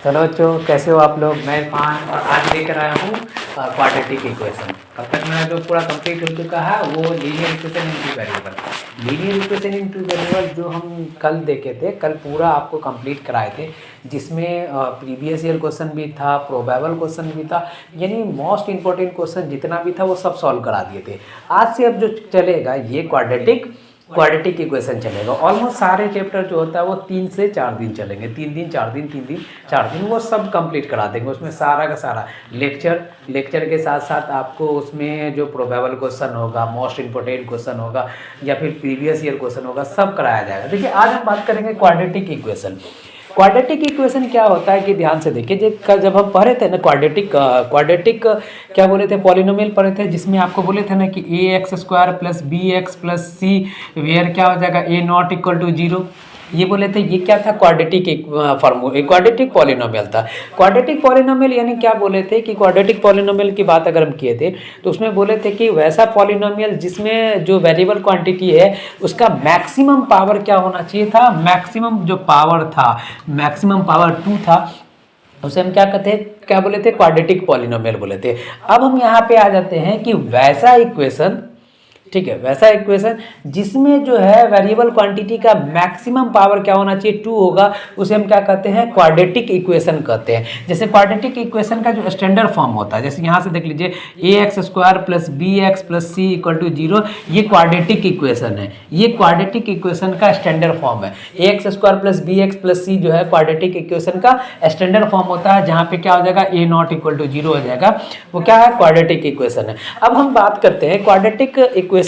चलो बच्चों, कैसे हो आप लोग। मैं इरफान और आज लेकर आया हूँ क्वाड्रेटिक इक्वेशन। कब तक मेरा जो पूरा कंप्लीट हो चुका है वो linear equation in two variable. Linear equation in two variable जो हम कल देखे थे, कल पूरा आपको कंप्लीट कराए थे, जिसमें प्रीवियस ईयर क्वेश्चन भी था, प्रोबेबल क्वेश्चन भी था, यानी मोस्ट इंपॉर्टेंट क्वेश्चन जितना भी था वो सब सॉल्व करा दिए थे। आज से अब जो चलेगा ये क्वाड्रेटिक इक्वेशन चलेगा। ऑलमोस्ट सारे चैप्टर जो होता है वो 3 से 4 दिन चलेंगे, 3 दिन 4 दिन 3 दिन 4 दिन वो सब कंप्लीट करा देंगे। उसमें सारा का सारा लेक्चर के साथ साथ आपको उसमें जो प्रोबेबल क्वेश्चन होगा, मोस्ट इंपॉर्टेंट क्वेश्चन होगा या फिर प्रीवियस ईयर क्वेश्चन होगा, सब कराया जाएगा। देखिए आज हम बात करेंगे क्वाड्रेटिक इक्वेशन। क्वाड्रेटिक इक्वेशन क्या होता है कि ध्यान से देखिए, जब हम पढ़े थे ना क्वाड्रेटिक क्या बोले थे, पॉलिनोमियल पढ़े थे, जिसमें आपको बोले थे ना कि A X square plus B X plus C where क्या हो जाएगा ए नॉट इक्वल टू 0, ये बोले थे। ये क्या था, क्वाड्रेटिक पॉलिनोमियल था। क्वाड्रेटिक पॉलिनोमियल यानी क्या बोले थे कि क्वाड्रेटिक पॉलिनोमियल की बात अगर हम किए थे तो उसमें बोले थे कि वैसा पॉलिनोमियल जिसमें जो वेरिएबल क्वांटिटी है उसका मैक्सिमम पावर क्या होना चाहिए था, मैक्सिमम जो पावर था, मैक्सिमम पावर 2 था, उसे हम क्या बोले थे, क्वाड्रेटिक पॉलिनोमियल बोले थे। अब हम यहाँ पे आ जाते हैं कि वैसा इक्वेशन, ठीक है, वैसा इक्वेशन जिसमें जो है वेरिएबल क्वांटिटी का मैक्सिमम पावर क्या होना चाहिए, 2 होगा, उसे हम क्या कहते हैं, क्वाड्रेटिक इक्वेशन कहते हैं। जैसे क्वाड्रेटिक इक्वेशन का जो स्टैंडर्ड फॉर्म होता है, जैसे यहाँ से देख लीजिए A X square plus B X plus C equal to 0, ये क्वाड्रेटिक इक्वेशन है। ये क्वाड्रेटिक इक्वेशन का स्टैंडर्ड फॉर्म है। A X square plus B X plus C जो है क्वाड्रेटिक इक्वेशन का स्टैंडर्ड फॉर्म होता है, जहाँ पे क्या हो जाएगा, ए नॉट इक्वल टू 0 हो जाएगा। वो क्या है, क्वाड्रेटिक इक्वेशन है। अब हम बात करते हैं क्वाड्रेटिक इक्वेशन,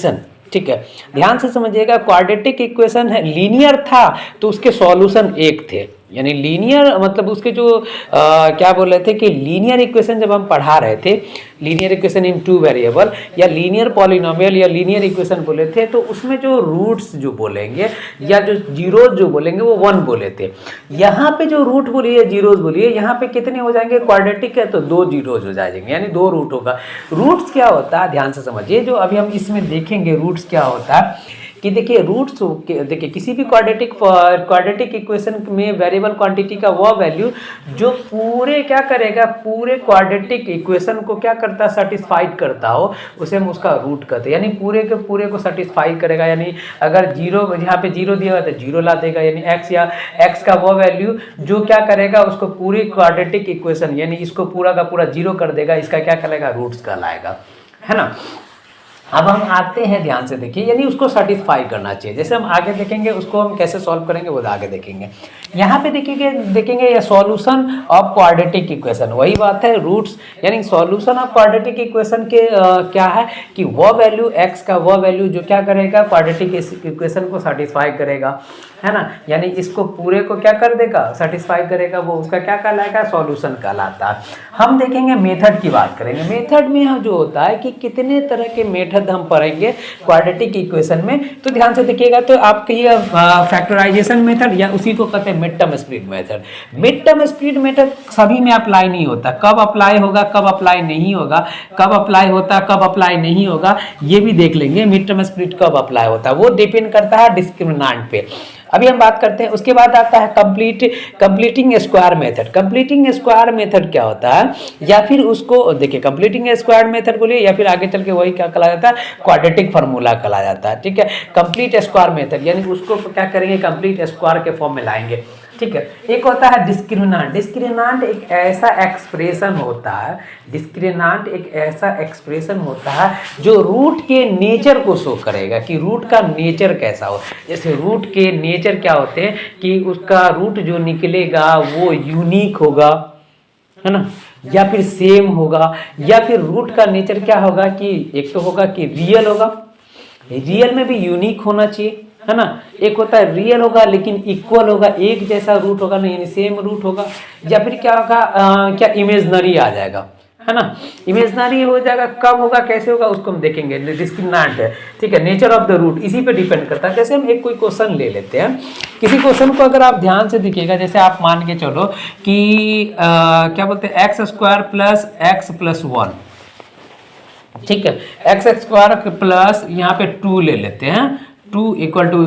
ठीक है, ध्यान से समझिएगा। क्वाड्रेटिक इक्वेशन है, लीनियर था तो उसके सॉल्यूशन एक थे, यानी लीनियर मतलब उसके जो क्या बोल रहे थे कि लीनियर इक्वेशन जब हम पढ़ा रहे थे, linear equation in two variable या लीनियर पॉलिनोमियल या लीनियर इक्वेशन बोले थे, तो उसमें जो रूट्स जो बोलेंगे या जो जीरोज जो बोलेंगे वो 1 बोले थे। यहाँ पे जो रूट बोलिए, जीरोज बोलिए, यहाँ पे कितने हो जाएंगे, क्वाड्रेटिक है तो 2 जीरोज हो जाएंगे, यानी 2 रूट होगा। रूट्स क्या होता है, ध्यान से समझिए, जो अभी हम इसमें देखेंगे रूट्स क्या होता है कि देखिए रूट्स, देखिए किसी भी क्वाड्रेटिक इक्वेशन में वेरिएबल क्वांटिटी का वह वैल्यू जो पूरे क्या करेगा, पूरे क्वाड्रेटिक इक्वेशन को क्या करता है, सेटिस्फाइड करता हो, उसे हम उसका रूट कहते हैं। यानी पूरे के पूरे को सेटिस्फाई करेगा, यानी अगर 0 यहाँ पे 0 दिया हुआ है तो 0 ला देगा, यानी x या x का वह वैल्यू जो क्या करेगा, उसको पूरी क्वाड्रेटिक इक्वेशन यानी इसको पूरा का पूरा 0 कर देगा, इसका क्या कहलाएगा, रूट्स कहलाएगा, है ना। अब हम आते हैं, ध्यान से देखिए, यानी उसको सेटिस्फाई करना चाहिए। जैसे हम आगे देखेंगे उसको हम कैसे सॉल्व करेंगे वो आगे देखेंगे। यहाँ पे देखेंगे ये सॉल्यूशन ऑफ क्वाड्रेटिक इक्वेशन, वही बात है, रूट्स यानी सॉल्यूशन ऑफ क्वाड्रेटिक इक्वेशन के क्या है कि वह वैल्यू x का वह वैल्यू जो क्या करेगा, क्वाड्रेटिक इक्वेशन को सेटिस्फाई करेगा, है ना, यानी इसको पूरे को क्या कर देगा, सेटिस्फाई करेगा, वो उसका क्या कहलाएगा, सॉल्यूशन कहलाता है। हम देखेंगे मेथड की बात करेंगे। मेथड में जो होता है कि कितने तरह के मेथड हम पढ़ेंगे क्वाड्रेटिक इक्वेशन में, तो ध्यान से देखिएगा। तो आपके ये फैक्टराइजेशन मेथड या उसी को कहते हैं mid term split method. Mid term split method सभी में अप्लाई नहीं होता, कब अप्लाई होगा कब अप्लाई नहीं होगा, कब अप्लाई होता कब अप्लाई नहीं होगा, ये भी देख लेंगे। मिड टर्म स्प्लिट कब अप्लाई होता है वो डिपेंड करता है डिस्क्रिमिनेंट पे। अभी हम बात करते हैं, उसके बाद आता है completing square method. Completing square method क्या होता है, या फिर उसको देखिए कंप्लीटिंग स्क्वायर मेथड बोलिए या फिर आगे चल के वही क्या कहला जाता है, क्वाड्रेटिक फार्मूला कहला जाता है, ठीक है। कंप्लीट स्क्वायर मेथड यानी उसको क्या करेंगे, कंप्लीट स्क्वायर के फॉर्म में लाएंगे, ठीक है। एक होता है डिस्क्रिमिनेंट। डिस्क्रिमिनेंट एक ऐसा एक्सप्रेशन होता है, डिस्क्रिमिनेंट एक ऐसा एक्सप्रेशन होता है जो रूट के नेचर को शो करेगा कि रूट का नेचर कैसा हो। जैसे रूट के नेचर क्या होते हैं कि उसका रूट जो निकलेगा वो यूनिक होगा, है ना, या फिर सेम होगा, या फिर रूट का नेचर क्या होगा कि एक तो होगा कि रियल होगा, रियल में भी यूनिक होना चाहिए, है ना। एक होता है रियल होगा लेकिन इक्वल होगा, एक जैसा रूट होगा नहीं, सेम रूट होगा, या फिर क्या होगा, क्या इमेजनरी आ जाएगा, है ना। इमेजनरी हो जाएगा, कब होगा कैसे होगा उसको हम देखेंगे। डिस्क्रिमिनेंट है, ठीक है, नेचर ऑफ द रूट इसी पे डिपेंड करता है। जैसे हम एक कोई क्वेश्चन ले लेते हैं, किसी क्वेश्चन को अगर आप ध्यान से देखिएगा, जैसे आप मान के चलो कि क्या बोलते हैं, X square plus x plus 1, ठीक है, एक्स स्क्वायर प्लस यहाँ पे 2 ले लेते हैं, 2 इक्वल टू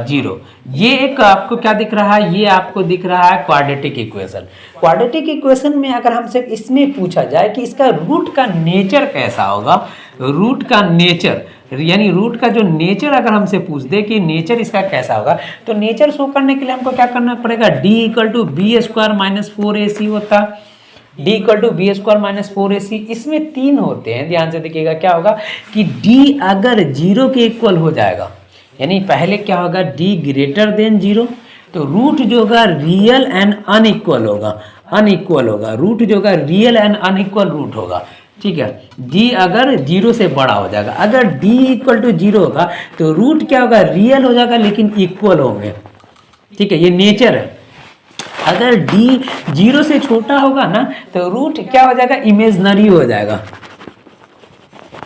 0। ये एक आपको क्या दिख रहा है, ये आपको दिख रहा है क्वाड्रेटिक इक्वेशन। क्वाड्रेटिक इक्वेशन में अगर हमसे इसमें पूछा जाए कि इसका रूट का नेचर कैसा होगा, रूट का नेचर यानी रूट का जो नेचर अगर हमसे पूछ दे कि नेचर इसका कैसा होगा, तो नेचर शो करने के लिए हमको क्या करना पड़ेगा, d equal to B square minus 4ac होता, d equal to B square minus 4ac। इसमें 3 होते हैं, ध्यान से देखिएगा क्या होगा कि d अगर 0 के इक्वल हो जाएगा, यानी पहले क्या होगा d ग्रेटर देन 0, तो रूट जो होगा रियल एंड अनइक्वल होगा, अनइक्वल होगा रूट जो होगा रियल एंड अनइक्वल रूट होगा, ठीक है। d अगर 0 से बड़ा हो जाएगा, अगर d इक्वल टू 0 होगा तो रूट क्या होगा, रियल हो जाएगा लेकिन इक्वल होंगे, ठीक है, ये नेचर है। अगर d 0 से छोटा होगा ना तो रूट क्या हो जाएगा, इमेजनरी हो जाएगा,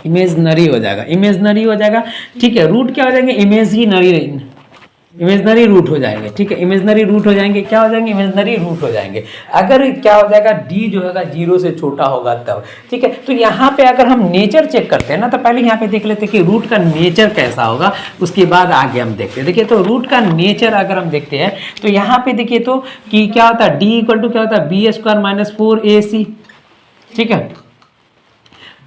इमेजनरी हो जाएगा, इमेजनरी हो जाएगा, ठीक है। रूट क्या हो जाएंगे, इमेजनरी रूट हो जाएंगे, ठीक है, इमेजनरी रूट हो जाएंगे, क्या हो जाएंगे, इमेजनरी रूट हो जाएंगे। अगर क्या हो जाएगा, d जो होगा 0 से छोटा होगा तब, ठीक है। तो यहाँ पे अगर हम नेचर चेक करते हैं ना, तो पहले यहाँ पे देख लेते हैं कि रूट का नेचर कैसा होगा, उसके बाद आगे हम देखते हैं। देखिए तो रूट का नेचर अगर हम देखते हैं तो यहाँ पे देखिए तो कि क्या होता है, d इक्वल टू क्या होता है, बी स्क्वायर माइनस 4ac, ठीक है,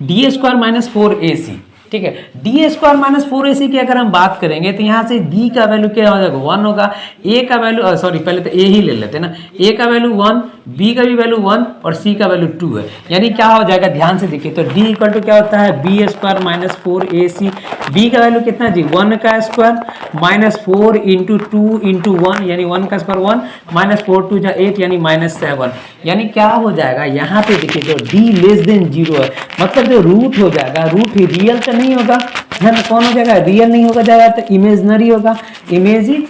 डी स्क्वायर माइनस 4ac, ठीक है। डी स्क्वायर माइनस 4ac की अगर हम बात करेंगे तो यहाँ से d का वैल्यू क्या हो जाएगा, 1 होगा, a का वैल्यू सॉरी पहले तो a ही ले लेते हैं ना, a का वैल्यू 1, b का भी वैल्यू 1 और c का वैल्यू 2 है, यानी क्या हो जाएगा, ध्यान से देखिए तो d इक्वल टू क्या होता है, B square minus 4ac, b का वैल्यू कितना जी, 1 का स्क्वायर माइनस 4 इंटू 2 इंटू 1 यानी 1 का स्क्वायर 1 माइनस 4 2 जा 8 यानी माइनस 7, यानी क्या हो जाएगा, यहाँ पे देखिए तो d लेस देन 0 है, मतलब जो रूट हो जाएगा, रूट ही रियल तो नहीं होगा, है ना, कौन हो जाएगा, रियल नहीं होगा जाएगा तो इमेजनरी होगा, इमेजनरी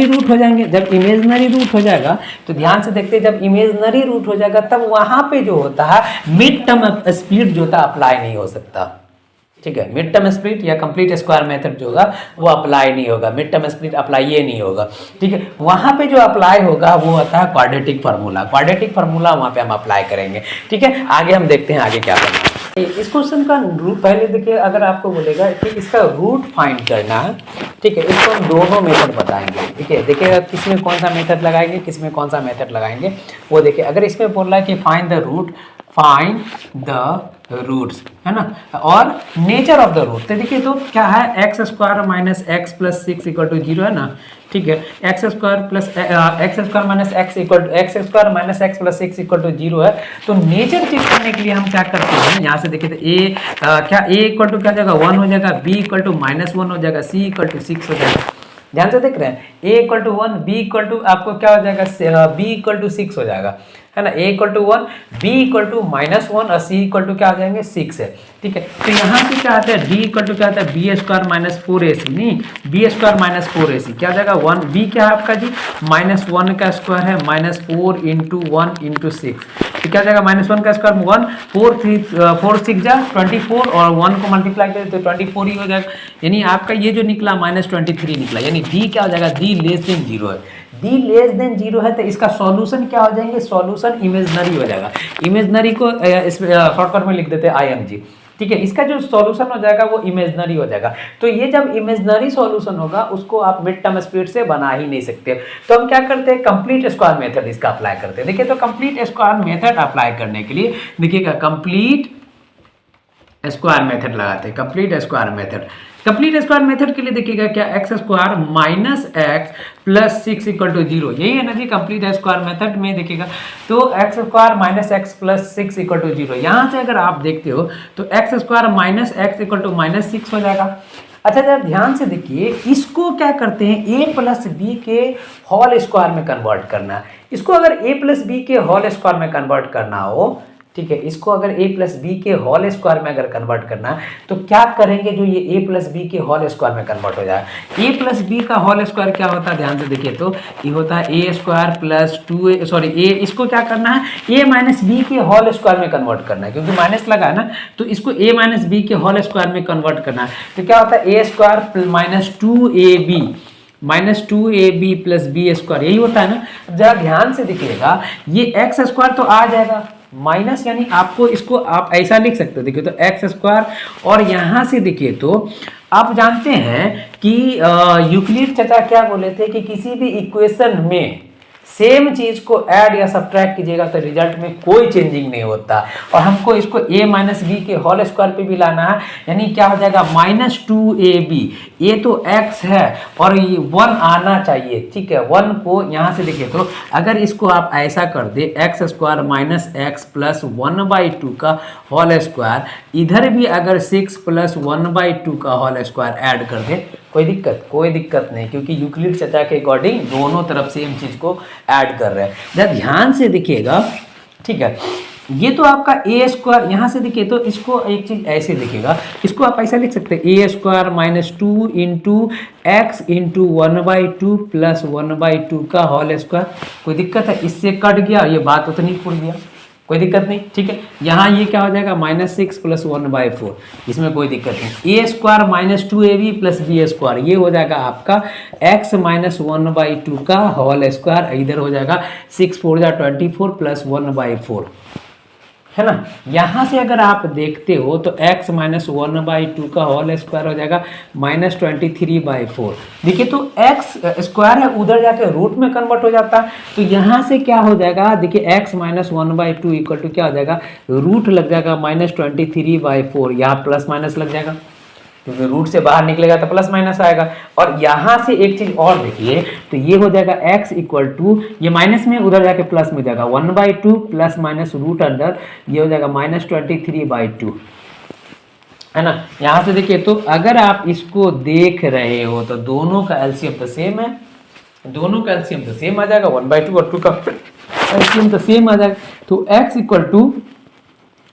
रूट हो जाएंगे। जब इमेजनरी रूट हो जाएगा तो ध्यान से देखते हैं, जब इमेजनरी रूट हो जाएगा तब वहां पे जो होता है मिड टर्म स्प्लिट जो होता है अप्लाई नहीं हो सकता, ठीक है। मिड टर्म स्प्लिट या कंप्लीट स्क्वायर मेथड जो होगा वो अप्लाई नहीं होगा, मिड टर्म स्प्लिट अप्लाई ये नहीं होगा, ठीक है। वहां पे जो अप्लाई होगा वो होता है क्वाड्रेटिक फार्मूला, क्वाड्रेटिक फार्मूला वहां पे हम अप्लाई करेंगे, ठीक है। आगे हम देखते हैं आगे क्या करना है। इस क्वेश्चन का रूट पहले देखिए, अगर आपको बोलेगा कि इसका रूट फाइंड करना है, ठीक है, इसको हम दोनों मेथड बताएंगे, ठीक है। देखिएगा किसमें कौन सा मेथड लगाएंगे, किसमें कौन सा मेथड लगाएंगे वो देखिए। अगर इसमें बोल रहा है कि find the root, find the roots, है ना, और नेचर ऑफ द रूट, तो देखिए तो क्या है, X square minus X plus 6 equal to 0 है ना, ठीक है। X square plus X square minus X equal to X square minus X plus 6 equal to 0 है। तो नेचर चेक करने के लिए हम क्या करते हैं, यहाँ से देखिए तो क्या a इक्वल टू क्या जाएगा, 1 हो जाएगा, b इक्वल टू माइनस 1 हो जाएगा, c इक्वल टू 6 हो जाएगा। ध्यान से देख रहे हैं, a equal to 1, b equal to आपको क्या हो जाएगा, b इक्वल टू 6 हो जाएगा, है ना, a equal to 1, b equal to minus 1 और c इक्वल टू क्या आ जाएंगे, 6 है, ठीक है। तो यहाँ से क्या आता है, d इक्वल टू क्या आता है, बी स्क्वायर माइनस 4ac, नहीं बी स्क्वायर माइनस 4ac क्या आ जाएगा, 1, b क्या है आपका जी, माइनस 1 का स्क्वायर है माइनस 4 इंटू 1 इंटू 6, तो क्या जाएगा, माइनस 1 का स्क्वायर 1, 4 6 जा 24 और 1 को मल्टीप्लाई करें तो 24 ही हो जाएगा, यानी आपका ये जो निकला माइनस 23 निकला, यानी d क्या हो जाएगा, d लेस देन 0 है, d लेस देन 0 है तो इसका सॉल्यूशन क्या हो जाएंगे, सॉल्यूशन इमेजनरी हो जाएगा। इमेजनरी को शॉर्टकट में लिख देते हैं img, ठीक है। इसका जो सॉल्यूशन हो जाएगा वो इमेजनरी हो जाएगा। तो ये जब इमेजनरी सॉल्यूशन होगा उसको आप मिड टर्म स्प्लिट से बना ही नहीं सकते, तो हम क्या करते हैं, कंप्लीट स्क्वायर मेथड इसका अप्लाई करते हैं। देखिए तो कंप्लीट स्क्वायर मेथड अप्लाई करने के लिए देखिएगा कंप्लीट स्क्वायर मेथड लगाते हैं, complete square method. Complete square method के लिए देखिएगा क्या, X square minus X plus 6 equal to 0, यही है ना जी कंप्लीट स्क्वायर मेथड में। देखिएगा तो X square minus X plus 6 equal to 0, यहाँ से अगर आप देखते हो तो X square minus X equal to minus 6 हो जाएगा। अच्छा जरा ध्यान से देखिए, इसको क्या करते हैं, a प्लस बी के होल स्क्वायर में कन्वर्ट करना है। इसको अगर a प्लस बी के होल स्क्वायर में कन्वर्ट करना हो, ठीक है, इसको अगर a प्लस बी के होल स्क्वायर में अगर कन्वर्ट करना है तो क्या करेंगे, जो ये a प्लस बी के होल स्क्वायर में कन्वर्ट हो जाएगा। a प्लस बी का होल स्क्वायर क्या होता है, ध्यान से देखिए तो ये होता है a square plus 2a, sorry a, इसको क्या करना है, a माइनस बी के होल स्क्वायर में कन्वर्ट करना है, क्योंकि माइनस लगा है ना, तो इसको a माइनस बी के होल स्क्वायर में कन्वर्ट करना है। तो क्या होता है, a square minus 2ab minus 2ab plus B square, यही होता है ना। जरा ध्यान से देखिएगा, ये एक्स स्क्वायर तो आ जाएगा, माइनस यानी आपको इसको आप ऐसा लिख सकते हो, देखिए तो एक्स स्क्वायर, और यहाँ से देखिए तो आप जानते हैं कि यूक्लिड चाचा क्या बोले थे कि किसी भी इक्वेशन में सेम चीज को ऐड या सब्ट्रैक्ट कीजिएगा तो रिजल्ट में कोई चेंजिंग नहीं होता, और हमको इसको a माइनस बी के होल स्क्वायर पे भी लाना है, यानी क्या हो जाएगा -2ab, ये तो x है और ये 1 आना चाहिए, ठीक है। 1 को यहाँ से देखिए तो अगर इसको आप ऐसा कर दे X square minus X plus 1/2 का होल स्क्वायर, इधर भी अगर 6 प्लस 1/2 का होल स्क्वायर ऐड कर दे, कोई दिक्कत नहीं, क्योंकि यूक्लिड चाचा के अकॉर्डिंग दोनों तरफ सेम चीज को ऐड कर रहे हैं। जब ध्यान से देखिएगा, ठीक है, ये तो आपका ए स्क्वायर, यहाँ से देखिए तो इसको एक चीज ऐसे दिखेगा, इसको आप ऐसा लिख सकते हैं A square minus 2 into X into 1/2 plus 1/2 का होल स्क्वायर। कोई दिक्कत है? इससे कट गया, ये बात उतनी खुल गया, कोई दिक्कत नहीं, ठीक है। यहाँ ये क्या हो जाएगा -6 प्लस 1/4, इसमें कोई दिक्कत नहीं। A square minus 2ab plus B square, ये हो जाएगा आपका x माइनस 1/2 का होल स्क्वायर, इधर हो जाएगा 6 4 जा 24 प्लस 1/4, है ना। यहाँ से अगर आप देखते हो तो x माइनस 1/2 का होल स्क्वायर हो जाएगा -23/4। देखिए तो x स्क्वायर है, उधर जाके रूट में कन्वर्ट हो जाता है, तो यहाँ से क्या हो जाएगा, देखिए x माइनस 1/2 इक्वल टू क्या हो जाएगा, रूट लग जाएगा -23/4, यहाँ प्लस माइनस लग जाएगा, क्योंकि रूट से बाहर निकलेगा तो प्लस माइनस आएगा। और यहाँ से एक चीज और देखिए तो ये हो जाएगा x इक्वल टू, ये माइनस में उधर जाके प्लस में जाएगा 1/2 प्लस माइनस रूट अंडर, ये हो जाएगा -23/2, है ना। यहाँ से देखिए तो अगर आप इसको देख रहे हो तो दोनों का एलसीएम तो सेम है, दोनों का एलसीएम तो सेम आ जाएगा, 1/2 और 2 का एलसीएम तो सेम आ जाएगा, तो x equal to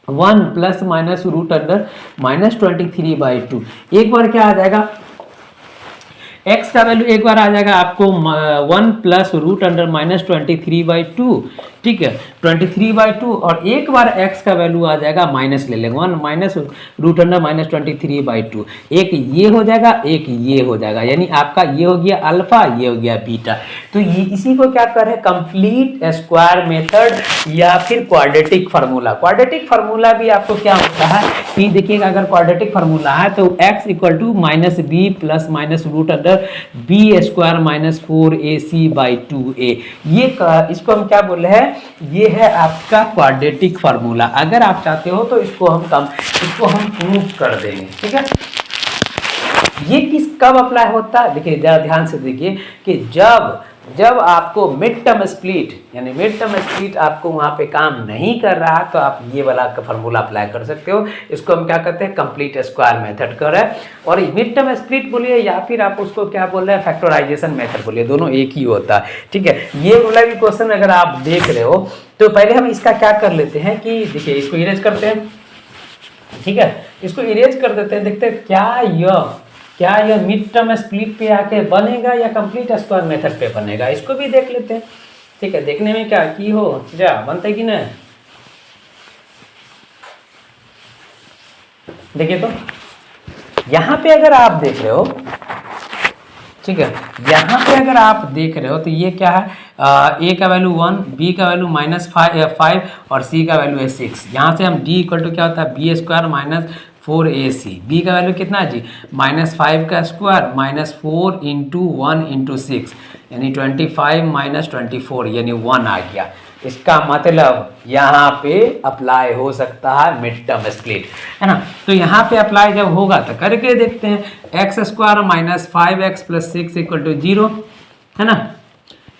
1 plus minus root under -23/2। एक बार क्या आ जाएगा, x का वैल्यू एक बार आ जाएगा आपको 1 प्लस रूट अंडर -23/2, ठीक है, 23/2, और एक बार x का वैल्यू आ जाएगा माइनस ले लेंगे 1 माइनस रूट अंडर -23/2, एक ये हो जाएगा, एक ये हो जाएगा, यानी आपका ये हो गया अल्फा, ये हो गया बीटा। तो ये इसी को क्या कर रहे हैं, कंप्लीट स्क्वायर मेथड या फिर क्वाड्रेटिक फार्मूला। क्वाड्रेटिक फार्मूला भी आपको क्या होता है कि देखिएगा, अगर क्वाड्रेटिक फार्मूला है तो x equal to minus B plus minus root under B square minus 4ac/2a, ये इसको हम क्या बोल रहे हैं, ये है आपका क्वाड्रेटिक फार्मूला। अगर आप चाहते हो तो इसको हम प्रूव कर देंगे, ठीक है। ये कब अप्लाई होता है, देखिए जरा ध्यान से देखिए कि जब आपको मिड टर्म स्प्लिट, यानी मिड टर्म स्प्लिट आपको वहाँ पे काम नहीं कर रहा तो आप ये वाला का फार्मूला अप्लाई कर सकते हो। इसको हम क्या कहते हैं, कंप्लीट स्क्वायर मेथड कर रहे हैं, और मिड टर्म स्प्लिट बोलिए या फिर आप उसको क्या बोल रहे हैं, फैक्टराइजेशन मेथड बोलिए, दोनों एक ही होता है, ठीक है। ये वाला भी क्वेश्चन अगर आप देख रहे हो तो पहले हम इसका क्या कर लेते हैं कि देखिए इसको इरेज करते हैं, ठीक है, इसको इरेज कर देते हैं, देखते हैं क्या यह मिड टर्म स्प्लिट पे आके बनेगा या कंप्लीट स्क्वायर मेथड पे बनेगा, इसको भी देख लेते हैं, ठीक है। देखने में क्या की हो जा बनते कि नहीं, देखिए तो यहाँ पे अगर आप देख रहे हो, ठीक है, यहाँ पे अगर आप देख रहे हो तो ये क्या है, ए का वैल्यू 1, बी का वैल्यू -5 और सी का वैल्यू है 6। यहाँ से हम डी इक्वल टू क्या होता है, B square minus 4ac, B का वैल्यू कितना है जी, -5 का स्क्वायर -4 इंटू 1 इंटू 6, यानी 25 माइनस 24, यानी 1 आ गया। इसका मतलब यहाँ पे अप्लाई हो सकता है मिड टर्म स्प्लिट, है ना। तो यहाँ पे अप्लाई जब होगा तो करके देखते हैं, X square minus 5x plus 6 equal to 0, है ना,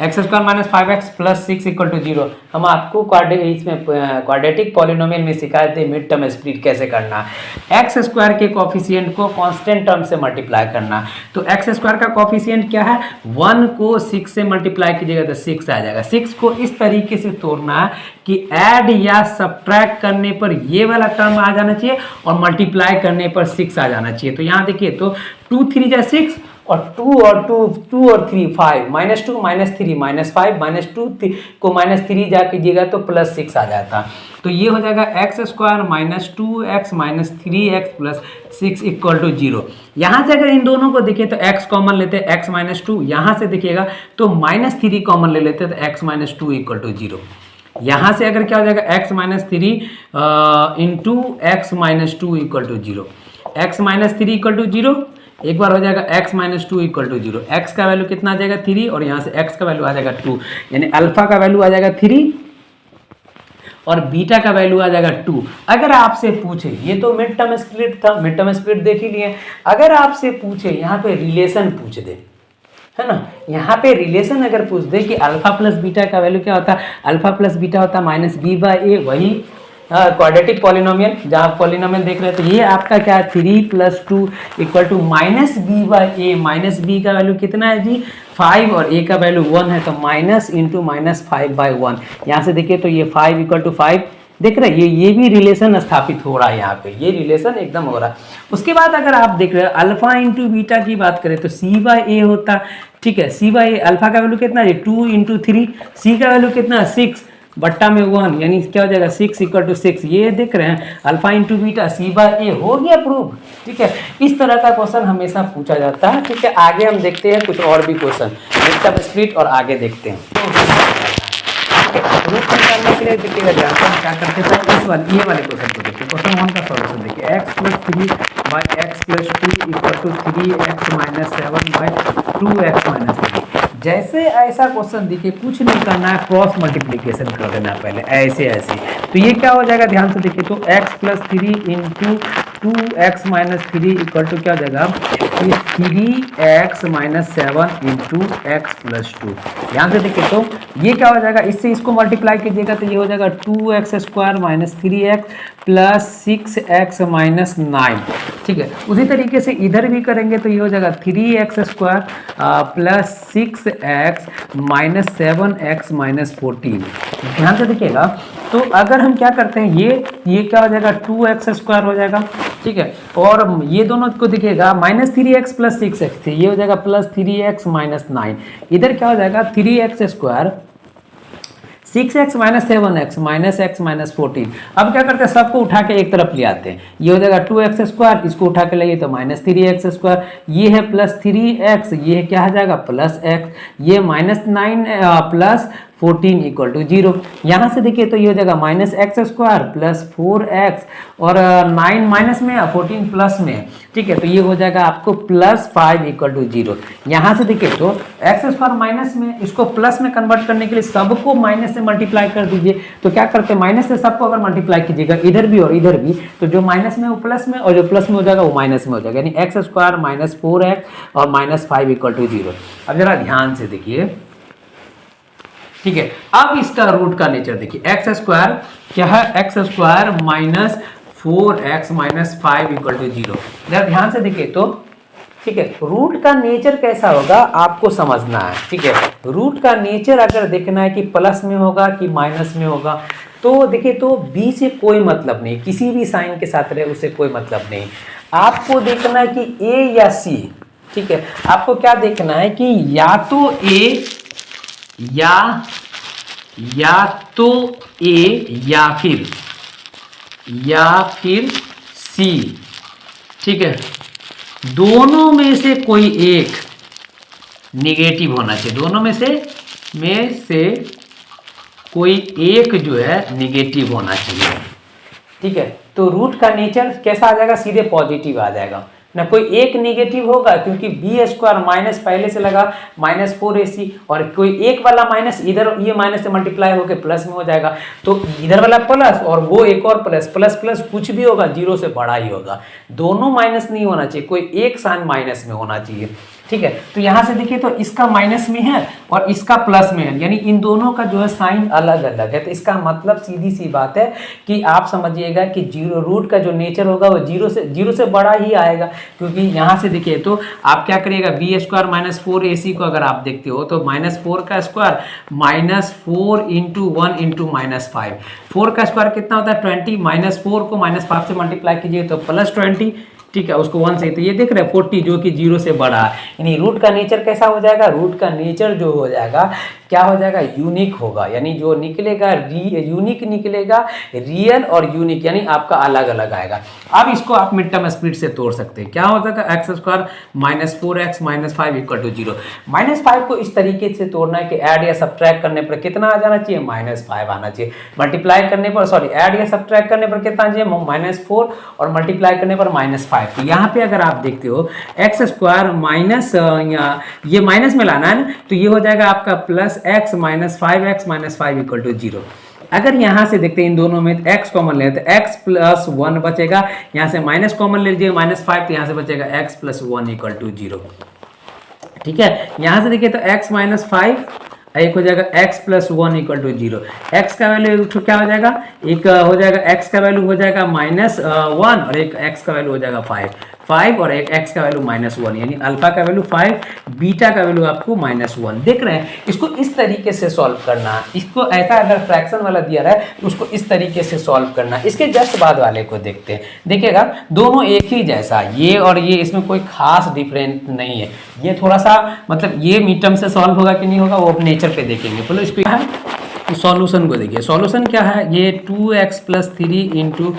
X square minus 5x plus 6 equal to 0। हम आपको क्वाड्रेटिक पॉलिनोमियल में सिखाए थे मिड टर्म स्प्लिट कैसे करना है। एक्स स्क्वायर के कोफिशिएंट को कांस्टेंट टर्म से मल्टीप्लाई करना, तो एक्स स्क्वायर का कोफिशिएंट क्या है, 1 को 6 से मल्टीप्लाई कीजिएगा तो 6 आ जाएगा। 6 को इस तरीके से तोड़ना है कि ऐड या सब्ट्रैक्ट करने पर ये वाला टर्म आ जाना चाहिए और मल्टीप्लाई करने पर 6 आ जाना चाहिए। तो यहाँ देखिए तो 2 3 जा 6 और 2 और 3 5, -2 -3 -5 -2 को -3 जा कीजिएगा तो +6 आ जाता। तो ये हो जाएगा X square -2x -3x plus 6 equal to 0। यहाँ से अगर इन दोनों को देखिए तो x कॉमन लेते हैं, x -2, यहाँ से देखिएगा तो -3 कॉमन ले लेते हैं तो x -2 इक्वल टू 0। यहाँ से अगर क्या हो जाएगा x minus three into X minus two equal to zero, X minus three equal to zero, एक बार हो जाएगा x minus two equal to zero, X का वैल्यू कितना आ जाएगा 3 और यहाँ से x का वैल्यू आ जाएगा 2, यानी अल्फा का वैल्यू आ जाएगा 3 और बीटा का वैल्यू आ जाएगा 2। अगर आपसे पूछे, ये तो मिड टर्म स्प्लिट था, मिड टर्म स्प्लिट देख ही लिए, अगर आपसे पूछे यहाँ पे रिलेशन पूछ दे, है ना, यहाँ पे रिलेशन अगर पूछ दे कि अल्फा प्लस बीटा का वैल्यू क्या होता है, अल्फा प्लस बीटा होता है माइनस बी बाई ए, वही क्वाड्रेटिक पॉलिनोमियल जहाँ आप पॉलिनोमियल देख रहे हैं, तो ये आपका क्या है 3 + 2 = minus B by A, minus B का वैल्यू कितना है जी 5 और ए का वैल्यू 1 है, तो माइनस इंटू माइनस 5/1, यहाँ से देखिए तो ये 5 = 5 देख रहे हैं, ये भी रिलेशन स्थापित हो रहा है यहाँ पे, ये रिलेशन एकदम हो रहा है। उसके बाद अगर आप देख रहे हैं अल्फा इंटू बीटा की बात करें तो सी बाई ए होता है, ठीक है, सी बाई ए, अल्फा का वैल्यू कितना है 2 × 3, सी का वैल्यू कितना है 6 बट्टा में 1, यानी क्या हो जाएगा 6 = 6, ये देख रहे हैं alpha into beta C by A हो गया प्रूव, ठीक है। इस तरह का क्वेश्चन हमेशा पूछा जाता है, ठीक है। आगे हम देखते हैं कुछ और भी क्वेश्चन, मिड स्प्लिट और आगे देखते हैं। प्रूफ निकालने के लिए देखिएगा ध्यान से हम क्या करते थे, इस वाले ये वाले क्वेश्चन को देखिए, क्वेश्चन 1 का सॉल्यूशन देखिए, x + 3 / x + 2 = 3x - 7 / 2x - 3। जैसे ऐसा क्वेश्चन देखिए, कुछ नहीं करना है, क्रॉस मल्टीप्लिकेशन कर देना पहले, ऐसे ऐसे, तो ये क्या हो जाएगा ध्यान से देखिए, तो x + 3 × 2x - 3 = क्या हो जाएगा 3x - 7 × x + 2। ध्यान से देखिए तो ये क्या हो जाएगा, इससे इसको मल्टीप्लाई कीजिएगा तो ये हो जाएगा 2x² - 3x + 6x - 9, ठीक है। उसी तरीके से इधर भी करेंगे तो ये हो जाएगा 3x² + 6x - 7x - 14। ध्यान से देखिएगा, तो अगर हम क्या करते हैं, ये क्या हो जाएगा 2x² हो जाएगा, ठीक है, और ये दोनों को देखिएगा -3x + 6x थे, ये हो जाएगा +3x - 9, इधर क्या हो जाएगा 3x² 6x - 7x -x - 14। अब क्या करते हैं, सबको उठा के एक तरफ ले आते हैं, ये हो जाएगा 2x², इसको उठा के लाइए तो -3x², ये है +3x, ये क्या हो जाएगा +x, ये -9 + 14 = 0। यहाँ से देखिए तो ये हो जाएगा -x² + 4x और 9 माइनस में 14 प्लस में, ठीक है, तो ये हो जाएगा आपको +5 = 0। यहाँ से देखिए तो x² माइनस में, इसको प्लस में कन्वर्ट करने के लिए सबको माइनस से मल्टीप्लाई कर दीजिए, तो क्या करते हैं माइनस से सबको अगर मल्टीप्लाई कीजिएगा इधर भी और इधर भी, तो जो माइनस में वो प्लस में और जो प्लस में हो जाएगा वो माइनस में हो जाएगा, यानी x² - 4x और -5 = 0। अब जरा ध्यान से देखिए, ठीक है, अब इसका रूट का नेचर देखिए, x² क्या है, x² - 4x - 5 = 0। जरा ध्यान से देखिए तो, ठीक है, रूट का नेचर कैसा होगा आपको समझना है, ठीक है। रूट का नेचर अगर देखना है कि प्लस में होगा कि माइनस में होगा, तो देखिए तो b से कोई मतलब नहीं, किसी भी साइन के साथ रहे उससे कोई मतलब नहीं, आपको देखना है कि a या c, ठीक है, आपको क्या देखना है कि या तो a या तो ए या फिर सी, ठीक है, दोनों में से कोई एक निगेटिव होना चाहिए, दोनों में से कोई एक जो है निगेटिव होना चाहिए, ठीक है। तो रूट का नेचर कैसा आ जाएगा, सीधे पॉजिटिव आ जाएगा ना, कोई एक निगेटिव होगा क्योंकि b² माइनस पहले से लगा -4ac, और कोई एक वाला माइनस इधर ये माइनस से मल्टीप्लाई होकर प्लस में हो जाएगा, तो इधर वाला प्लस और वो एक और प्लस, प्लस प्लस कुछ भी होगा 0 से बड़ा ही होगा, दोनों माइनस नहीं होना चाहिए, कोई एक साइन माइनस में होना चाहिए, ठीक है। तो यहाँ से देखिए तो इसका माइनस में है और इसका प्लस में है, यानी इन दोनों का जो है साइन अलग अलग है, तो इसका मतलब सीधी सी बात है कि आप समझिएगा कि जीरो रूट का जो नेचर होगा वो जीरो से बड़ा ही आएगा, क्योंकि यहाँ से देखिए तो आप क्या करिएगा b² - 4ac को अगर आप देखते हो तो -4 का स्क्वायर -4 × 1 × -5, 4 का स्क्वायर कितना होता है 20, -4 को -5 से मल्टीप्लाई कीजिए तो +20, ठीक है, उसको 1 से, तो ये देख रहे हैं 40 जो कि 0 से बड़ा है, यानी रूट का नेचर कैसा हो जाएगा, रूट का नेचर जो हो जाएगा क्या हो जाएगा, यूनिक होगा, यानी जो निकलेगा यूनिक निकलेगा, रियल और यूनिक यानी आपका अलग अलग आएगा। अब इसको आप मिड टर्म स्प्लिट से तोड़ सकते हैं, क्या हो जाएगा X square minus 4x minus 5 equal to 0। -5 को इस तरीके से तोड़ना है कि ऐड या सब्ट्रैक्ट करने पर कितना आ जाना चाहिए, -5 आना चाहिए, मल्टीप्लाई करने पर सॉरी ऐड या सब्ट्रैक्ट करने पर कितना चाहिए, -4 और मल्टीप्लाई करने पर -5। तो यहाँ पे अगर आप देखते हो एक्स स्क्वायर माइनस ये माइनस में लाना है ना, तो ये हो जाएगा आपका plus x minus 5x minus 5 equal to 0। अगर यहाँ से देखते हैं इन दोनों में x कॉमन ले तो x प्लस 1 बचेगा, यहाँ से माइनस कॉमन ले लीजिए -5, तो यहाँ से बचेगा x प्लस 1 इक्वल टू 0। ठीक है, यहाँ से देखिए तो x माइनस 5 एक हो जाएगा x plus 1 equal to 0। x का वैल्यू क्या हो जाएगा, एक हो जाएगा x का वैल्यू हो जाएगा -1 और एक x का वैल्यू हो जाएगा 5 और एक x का वैल्यू -1, यानी अल्फा का वैल्यू 5, बीटा का वैल्यू आपको -1। देख रहे हैं, इसको इस तरीके से सॉल्व करना है, इसको ऐसा अगर फ्रैक्शन वाला दिया रहा है तो उसको इस तरीके से सॉल्व करना है। इसके जस्ट बाद वाले को देखते हैं, देखिएगा दोनों एक ही जैसा, ये और ये, इसमें कोई खास डिफरेंस नहीं है। ये थोड़ा सा मतलब ये मिड टर्म से सॉल्व होगा कि नहीं होगा वो नेचर पे देखेंगे। बोलो इसको क्या है, सॉल्यूशन को देखिए, सॉल्यूशन क्या है, ये 2x plus 3 into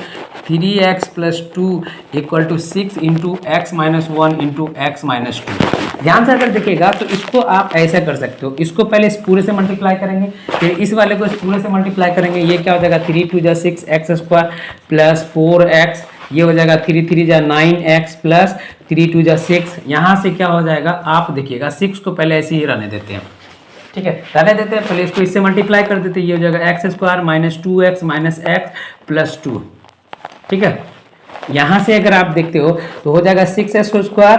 3x plus 2 equal to 6 into X minus 1 into X minus 2। ध्यान से अगर देखिएगा तो इसको आप ऐसा कर सकते हो, इसको पहले इस पूरे से मल्टीप्लाई करेंगे, फिर इस वाले को इस पूरे से मल्टीप्लाई करेंगे, ये क्या हो जाएगा 3 2 जा 6 एक्स स्क्वायर प्लस 4x, ये हो जाएगा 3 3 जा 9x प्लस 3 2 जा 6। यहाँ से क्या हो जाएगा आप देखिएगा, 6 को पहले ऐसे ही रहने देते हैं, ठीक है, रहने देते हैं, पहले इसको इससे मल्टीप्लाई कर देते हैं, ये हो जाएगा X square minus 2x minus X plus 2। ठीक है, यहाँ से अगर आप देखते हो तो हो जाएगा 6x स्क्वायर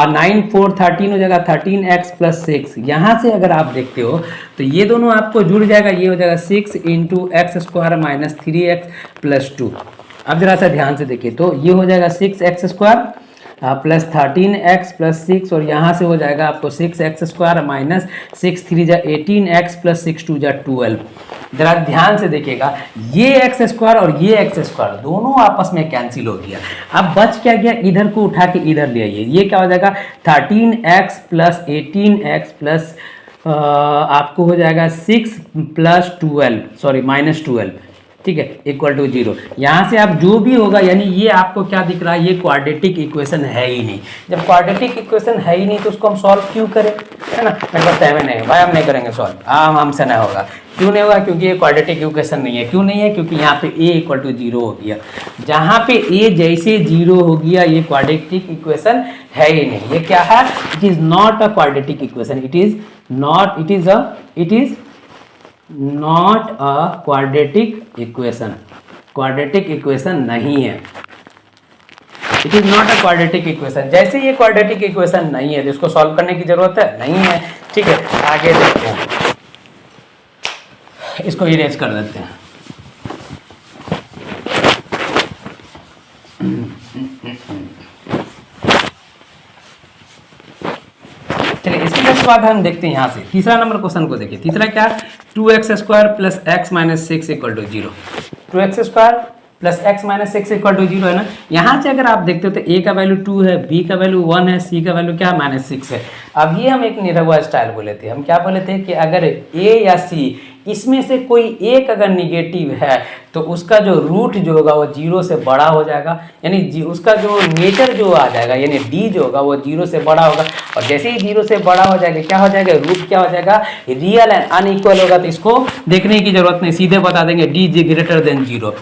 9 4 13 हो जाएगा 13x प्लस 6। यहाँ से अगर आप देखते हो तो ये दोनों आपको जुड़ जाएगा, ये हो जाएगा 6 into x square minus 3x plus 2। अब जरा सा ध्यान से देखिए तो ये हो जाएगा 6x square plus 13x plus 6 और यहाँ से हो जाएगा आपको 6x स्क्वायर माइनस 6 3 जा 18x प्लस 6 2 जा 12। जरा ध्यान से देखिएगा, ये एक्स स्क्वायर और ये एक्स स्क्वायर दोनों आपस में कैंसिल हो गया। अब बच क्या गया, इधर को उठा के इधर ले आइए, ये क्या हो जाएगा 13x प्लस 18x प्लस आपको हो जाएगा 6 प्लस 12 सॉरी माइनस 12, ठीक है, इक्वल टू 0। यहाँ से आप जो भी होगा, यानी ये आपको क्या दिख रहा है, ये क्वाड्रेटिक इक्वेशन है ही नहीं। जब क्वाड्रेटिक इक्वेशन है ही नहीं तो उसको हम सॉल्व क्यों करें, है ना। मतलब 7 नहीं भाई, हम नहीं करेंगे सॉल्व, हमसे नहीं होगा। क्यों नहीं होगा, क्योंकि ये क्वाड्रेटिक इक्वेशन नहीं है। क्यों नहीं है, क्योंकि यहाँ पे a इक्वल टू 0 हो गया। जहाँ पे a जैसे 0 हो गया, ये क्वाड्रेटिक इक्वेशन है ही नहीं। ये क्या है, it is not a quadratic equation, it is not a quadratic equation. Quadratic equation नहीं है, it is not a quadratic equation. जैसे ये क्वाड्रेटिक इक्वेशन नहीं है तो इसको सॉल्व करने की जरूरत है नहीं है। ठीक है, आगे देखते हैं, इसको इरेज कर देते हैं। चलिए, इसके बाद हम देखते हैं यहाँ से तीसरा नंबर क्वेश्चन को देखिए। तीसरा क्या है, 2x square plus X minus 6 equal to 0। 2x square plus X minus 6 equal to 0 है ना। यहाँ से अगर आप देखते हो तो a का वैल्यू 2 है, b का वैल्यू 1 है, c का वैल्यू क्या -6 है। अब ये हम एक निरहुआ स्टाइल बोले थे, हम क्या बोले थे कि अगर a या c इसमें से कोई एक अगर निगेटिव है तो उसका जो रूट जो होगा वो 0 से बड़ा हो जाएगा, यानी उसका जो नेचर जो आ जाएगा, यानी d जो होगा वो 0 से बड़ा होगा। और जैसे ही 0 से बड़ा हो जाएगा क्या हो जाएगा, रूट क्या हो जाएगा, रियल एंड अनइक्वल होगा। तो इसको देखने की जरूरत नहीं, सीधे बता देंगे d ग्रेटर देन 0।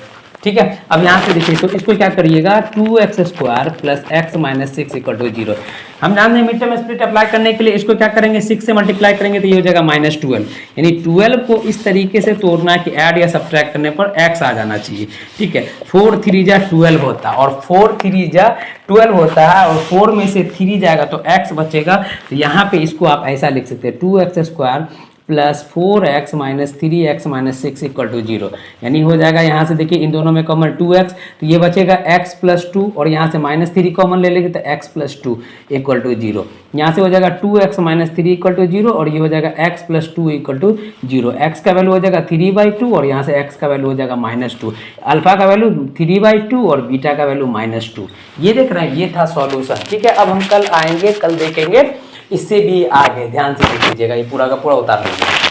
ठीक है, अब यहाँ से देखिए तो इसको क्या करिएगा, 2x square plus X minus 6 equal to 0। हम जानते हैं मिड टर्म स्प्लिट अप्लाई करने के लिए इसको क्या करेंगे, 6 से मल्टीप्लाई करेंगे तो ये हो जाएगा -12, यानी 12 को इस तरीके से तोड़ना है कि ऐड या सब्ट्रैक्ट करने पर x आ जाना चाहिए। ठीक है, 4 3 जा 12 होता है और 4 3 जा 12 होता है और 4 में से 3 जाएगा तो x बचेगा। तो यहाँ पे इसको आप ऐसा लिख सकते हैं, 2x square plus 4x minus 3x minus 6 equal to 0। यानी हो जाएगा यहाँ से देखिए इन दोनों में कॉमन 2x, तो ये बचेगा x प्लस 2 और यहाँ से माइनस 3 कॉमन ले लेंगे तो x प्लस 2 इक्वल टू 0। यहाँ से हो जाएगा 2x माइनस 3 इक्वल टू 0 और ये हो जाएगा x plus 2 equal to 0। x का वैल्यू हो जाएगा 3/2 और यहाँ से x का वैल्यू हो जाएगा -2। अल्फा का वैल्यू 3/2 और बीटा का वैल्यू -2। ये देख रहे हैं, ये था सॉल्यूशन। ठीक है, अब हम कल आएंगे, कल देखेंगे इससे भी आगे। ध्यान से देख लीजिएगा, ये पूरा का पूरा उतार लीजिए।